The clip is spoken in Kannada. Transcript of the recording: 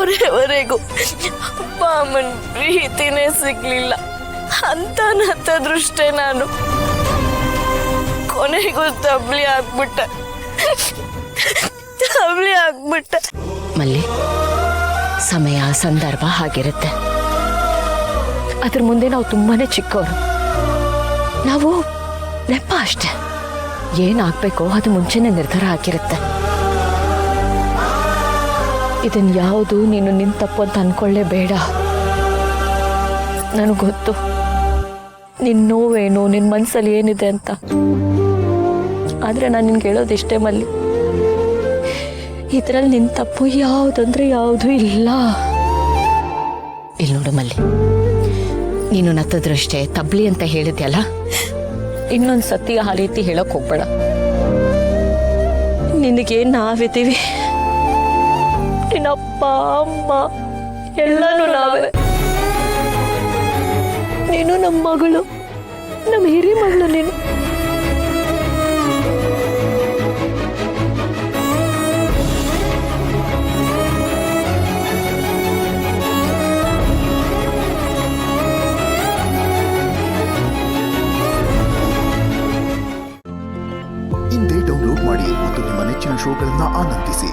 ಕೊನೆವರೆಗೂ ಮಾಮನ್ ಪ್ರೀತಿನೇ ಸಿಗ್ಲಿಲ್ಲ ಅಂತ ನತ್ತದೃಷ್ಟೇ ನಾನು ಕೊನೆಗೂ ತಬ್ಲಿ ಆಗ್ಬಿಟ್ಟೆ. ಮಲ್ಲಿ, ಸಮಯ ಸಂದರ್ಭ ಹಾಗಿರುತ್ತೆ. ಅದ್ರ ಮುಂದೆ ನಾವು ತುಂಬಾನೇ ಚಿಕ್ಕವರು. ನಾವು ನೆಪ ಅಷ್ಟೆ. ಏನಾಗ್ಬೇಕೋ ಅದು ಮುಂಚೆನೆ ನಿರ್ಧಾರ ಆಗಿರುತ್ತೆ. ಇದನ್ ಯಾವುದು ನೀನು ನಿನ್ ತಪ್ಪು ಅಂತ ಅನ್ಕೊಳ್ಳೇ ಬೇಡ. ನನಗೆ ಗೊತ್ತು ನಿನ್ ನೋವೇನು, ನಿನ್ ಮನ್ಸಲ್ಲಿ ಏನಿದೆ ಅಂತ. ಆದ್ರೆ ನಾನು ನಿನ್ಗೆ ಹೇಳೋದಿಷ್ಟೇ ಮಲ್ಲಿ, ಇದ್ರಲ್ಲಿ ನಿನ್ ತಪ್ಪು ಯಾವುದಂದ್ರೆ ಯಾವುದೂ ಇಲ್ಲ. ಇಲ್ಲಿ ನೋಡು ಮಲ್ಲಿ, ನೀನು ನತ್ತದ್ರಷ್ಟೇ ತಬ್ಲಿ ಅಂತ ಹೇಳಿದ್ಯಲ್ಲ, ಇನ್ನೊಂದು ಸತಿ ಆ ರೀತಿ ಹೇಳಕ್ ಹೋಗ್ಬೇಡ. ನಿನಗೆ ನಾವಿದ್ದೀವಿ, ನಿನ್ನಪ್ಪ ಅಮ್ಮ ಎಲ್ಲಾನು ನಾವೇ. ನೀನು ನಮ್ಮ ಮಗಳು, ನಮ್ಮ ಹಿರಿ ಮಗಳು ನೀನು. ಇಂದೇ ಡೌನ್ಲೋಡ್ ಮಾಡಿ ಮತ್ತು ನಿಮ್ಮ ನೆಚ್ಚಿನ ಶೋಗಳನ್ನು ಆನಂದಿಸಿ.